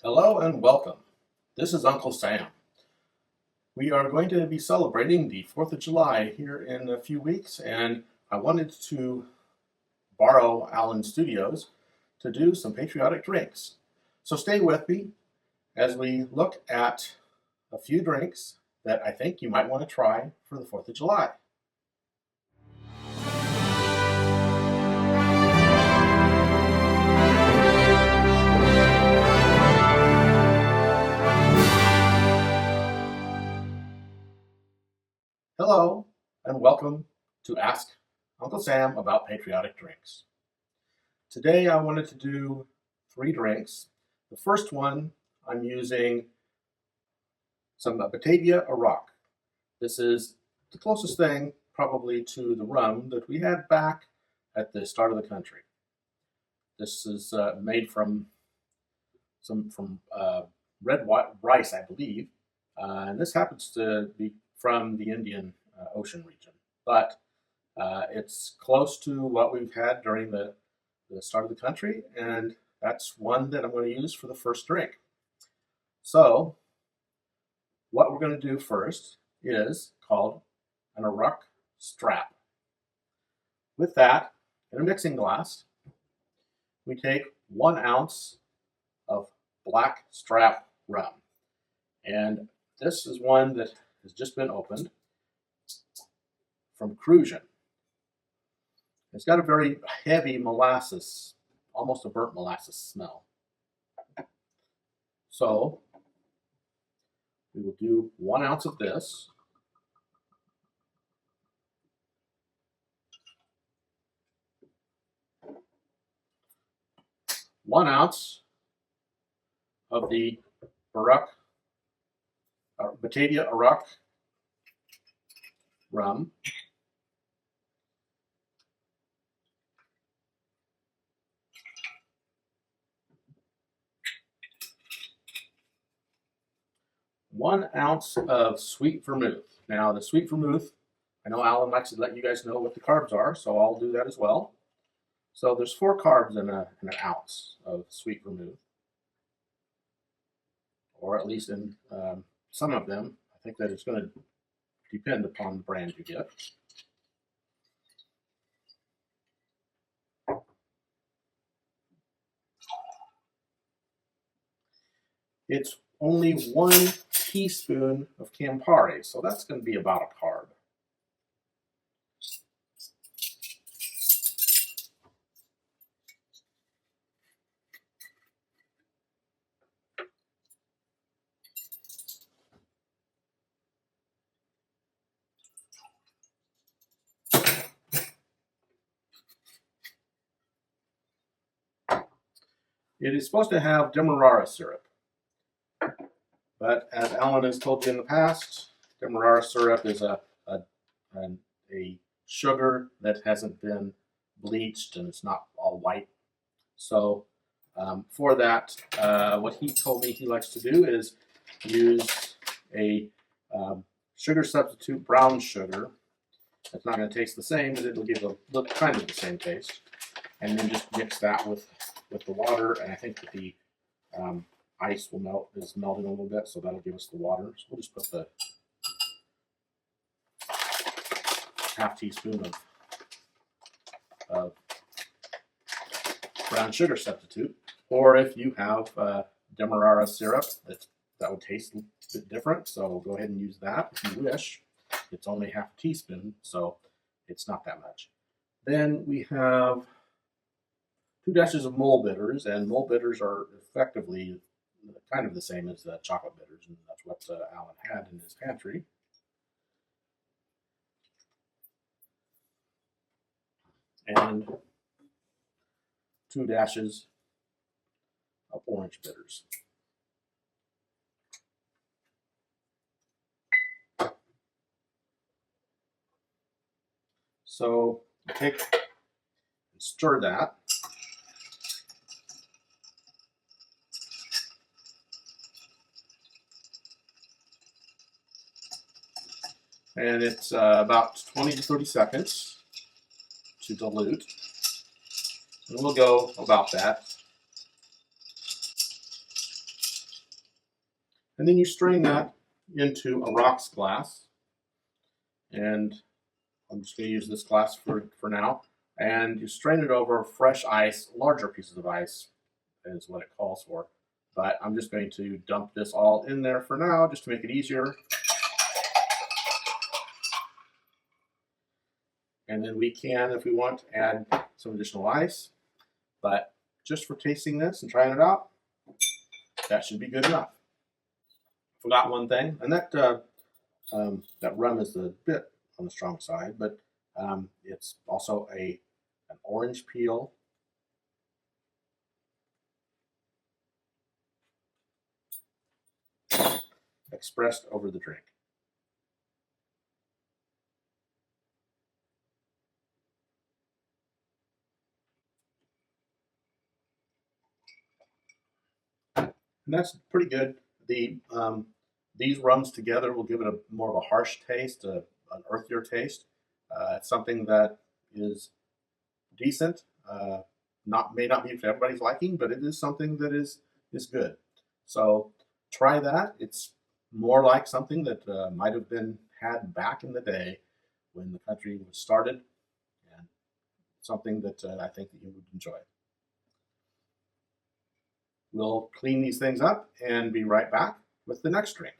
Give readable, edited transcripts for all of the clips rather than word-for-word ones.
Hello and welcome. This is Uncle Sam. We are going to be celebrating the 4th of July here in a few weeks, and I wanted to borrow Alan's studios to do some patriotic drinks. So stay with me as we look at a few drinks that I think you might want to try for the 4th of July. Hello, and welcome to Ask Uncle Sam About Patriotic Drinks. Today I wanted to do 3 drinks. The first one, I'm using some Batavia Arrack. This is the closest thing probably to the rum that we had back at the start of the country. This is made from red rice, I believe, and this happens to be from the Indian Ocean region, but it's close to what we've had during the start of the country, and that's one that I'm going to use for the first drink. So what we're going to do first is called an Arrack Strap. With that, in a mixing glass, we take 1 ounce of black strap rum, and this is one that has just been opened from Crucian. It's got a very heavy molasses, almost a burnt molasses smell. So we will do 1 ounce of this. One ounce of the Batavia Arrack rum. One ounce of sweet vermouth. Now the sweet vermouth, I know Alan likes to let you guys know what the carbs are, so I'll do that as well. So there's 4 carbs in an ounce of sweet vermouth, or at least in some of them. I think that it's going to depend upon the brand you get. It's only 1 teaspoon of Campari, so that's going to be about a carb. It is supposed to have demerara syrup, but as Alan has told you in the past, demerara syrup is a sugar that hasn't been bleached and it's not all white. So for that, what he told me he likes to do is use a sugar substitute, brown sugar. It's not going to taste the same, but it'll give a look kind of the same taste. And then just mix that with the water, and I think that the ice is melting a little bit, so that'll give us the water. So we'll just put the half teaspoon of brown sugar substitute, or if you have demerara syrup, that would taste a bit different, so go ahead and use that if you wish. It's only half a teaspoon, so it's not that much. Then we have 2 dashes of mole bitters, and mole bitters are effectively kind of the same as chocolate bitters, and that's what Alan had in his pantry. And 2 dashes of orange bitters. So take and stir that. And it's about 20 to 30 seconds to dilute. And we'll go about that. And then you strain that into a rocks glass. And I'm just going to use this glass for now. And you strain it over fresh ice, larger pieces of ice is what it calls for. But I'm just going to dump this all in there for now, just to make it easier. And then we can, if we want, add some additional ice. But just for tasting this and trying it out, that should be good enough. Forgot one thing, and that rum is a bit on the strong side, but it's also an orange peel expressed over the drink. And that's pretty good. These rums together will give it a more of a harsh taste, an earthier taste. It's something that is decent. May not be for everybody's liking, but it is something that is good. So try that. It's more like something that might have been had back in the day when the country was started, and something that I think that you would enjoy. We'll clean these things up and be right back with the next drink.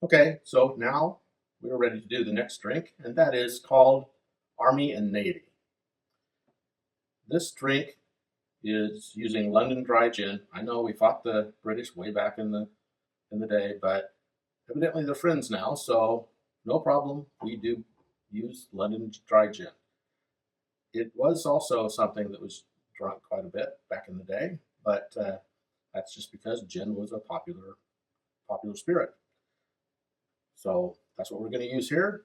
Okay, so now we're ready to do the next drink, and that is called Army and Navy. This drink is using London dry gin. I know we fought the British way back in the day, but evidently they're friends now, so no problem. We do use London dry gin. It was also something that was drunk quite a bit back in the day, but that's just because gin was a popular spirit. So that's what we're going to use here.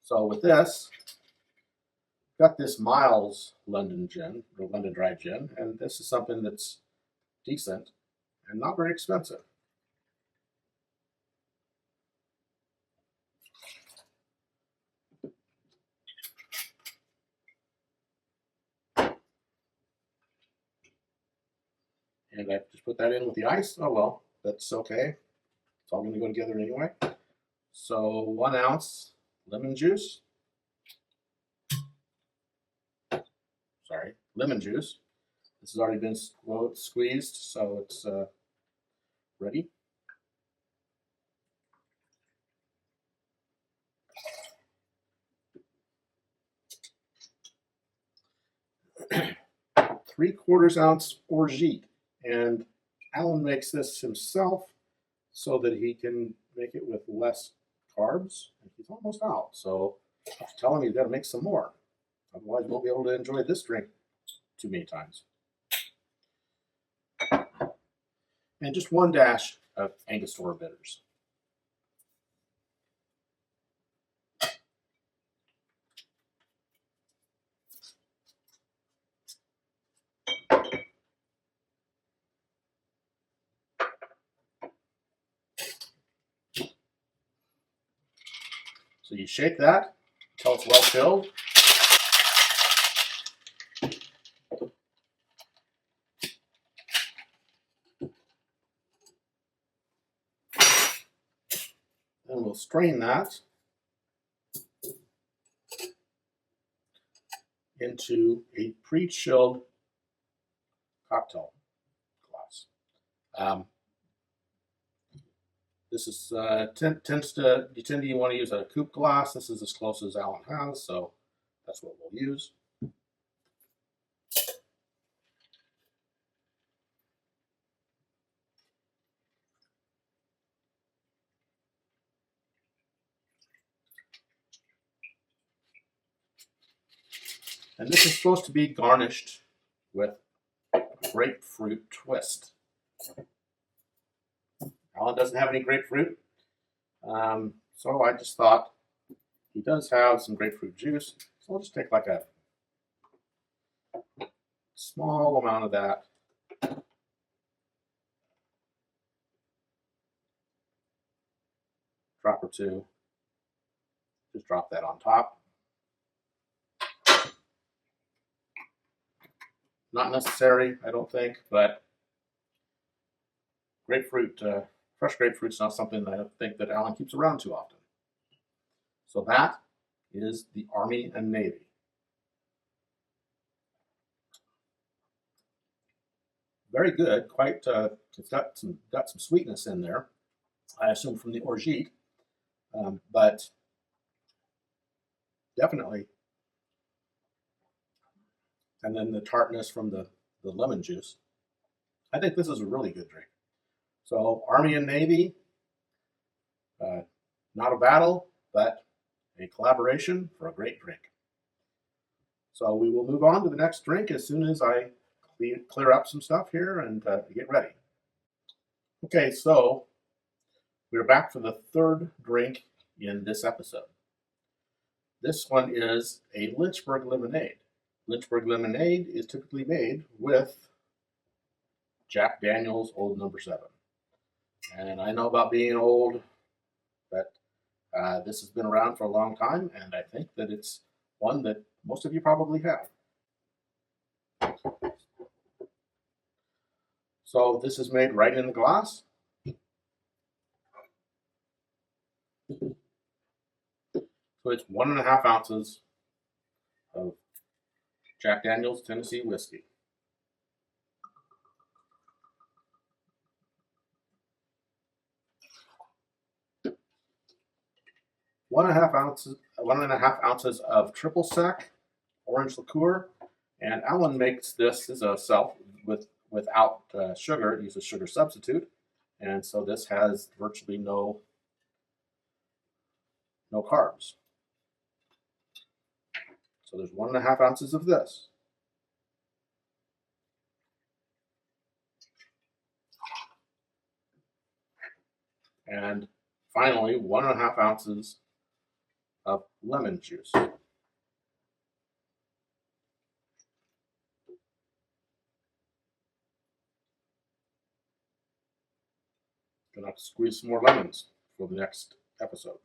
So with this, got this Miles London gin, or London dry gin, and this is something that's decent and not very expensive. And I just put that in with the ice. Oh well, that's okay. It's all going to go together anyway. So 1 ounce lemon juice. Sorry, lemon juice. This has already been squeezed, so it's ready. Three-quarters ounce orgeat, and Alan makes this himself so that he can make it with less carbs. And he's almost out, so I have to tell him he's got to make some more. Otherwise, he won't be able to enjoy this drink too many times. And just 1 dash of Angostura bitters. So you shake that until it's well filled. Then we'll strain that into a pre-chilled cocktail glass. This is you tend to want to use a coupe glass. This is as close as Alan has, so that's what we'll use. And this is supposed to be garnished with a grapefruit twist. Alan doesn't have any grapefruit, so I just thought he does have some grapefruit juice, so I'll just take like a small amount of that. Drop or two. Just drop that on top. Not necessary, I don't think, but grapefruit, fresh grapefruit's not something that I think that Alan keeps around too often. So that is the Army and Navy. Very good. Quite. It's got some sweetness in there. I assume from the orgeat, but definitely. And then the tartness from the lemon juice. I think this is a really good drink. So Army and Navy, not a battle, but a collaboration for a great drink. So we will move on to the next drink as soon as I clear up some stuff here and get ready. Okay, so we're back for the third drink in this episode. This one is a Lynchburg lemonade. Lynchburg lemonade is typically made with Jack Daniel's Old No. 7. And I know about being old, but this has been around for a long time, and I think that it's one that most of you probably have. So this is made right in the glass. So it's 1.5 ounces of Jack Daniel's Tennessee whiskey. One and a half ounces of triple sec orange liqueur, and Alan makes this as a self without sugar. It uses sugar substitute, and so this has virtually no carbs. So there's 1.5 ounces of this. And finally, 1.5 ounces of lemon juice. Gonna have to squeeze some more lemons for the next episode.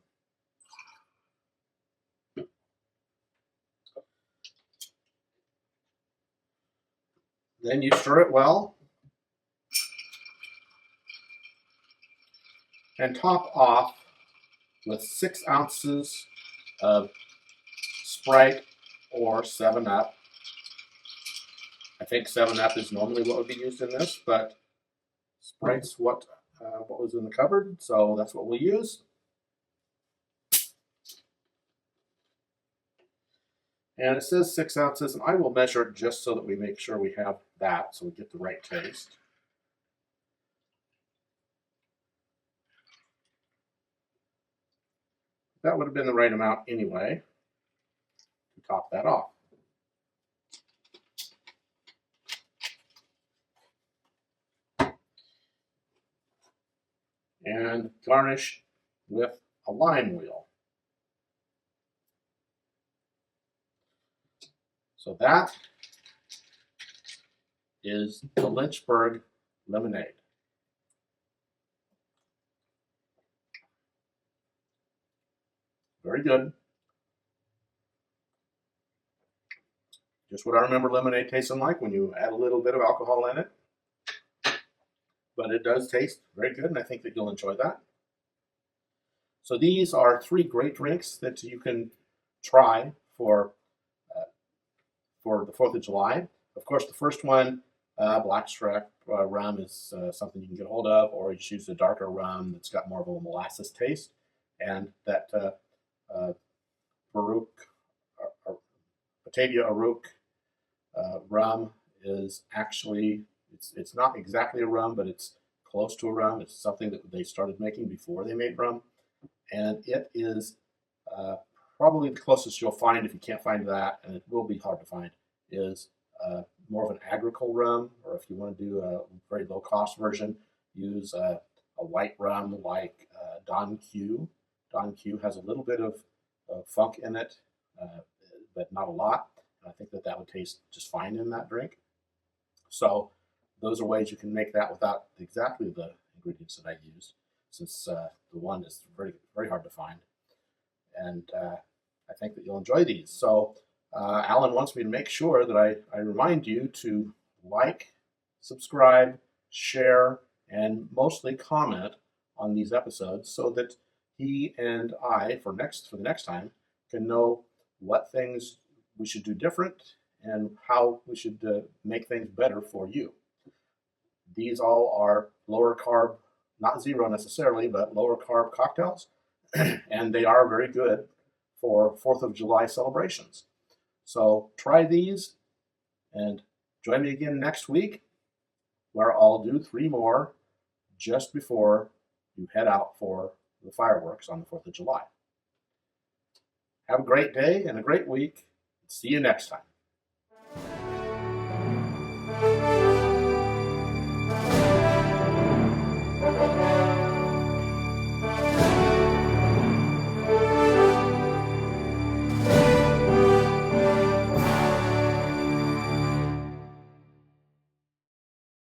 Then you stir it well and top off with 6 ounces of Sprite or 7-Up. I think 7-Up is normally what would be used in this, but Sprite's what was in the cupboard, so that's what we'll use. And it says 6 ounces, and I will measure it just so that we make sure we have that, so we get the right taste. That would have been the right amount anyway to top that off. And garnish with a lime wheel. So that is the Lynchburg lemonade. Very good. Just what I remember lemonade tasting like when you add a little bit of alcohol in it. But it does taste very good, and I think that you'll enjoy that. So these are 3 great drinks that you can try for the 4th of July. Of course, the first one, Black Strap rum, is something you can get a hold of, or you choose a darker rum that's got more of a molasses taste. And that Batavia Arrack rum is actually, it's not exactly a rum, but it's close to a rum. It's something that they started making before they made rum. And it is probably the closest you'll find, if you can't find that, and it will be hard to find, is more of an agricole rum, or if you want to do a very low-cost version, use a white rum like Don Q. Don Q has a little bit of funk in it, but not a lot. And I think that would taste just fine in that drink. So those are ways you can make that without exactly the ingredients that I used, since the one is very, very hard to find. And I think that you'll enjoy these. So Alan wants me to make sure that I remind you to like, subscribe, share, and mostly comment on these episodes so that he and I, for the next time, can know what things we should do different and how we should make things better for you. These all are lower carb, not zero necessarily, but lower carb cocktails, and they are very good for 4th of July celebrations. So try these and join me again next week, where I'll do 3 more just before you head out for the fireworks on the 4th of July. Have a great day and a great week. See you next time.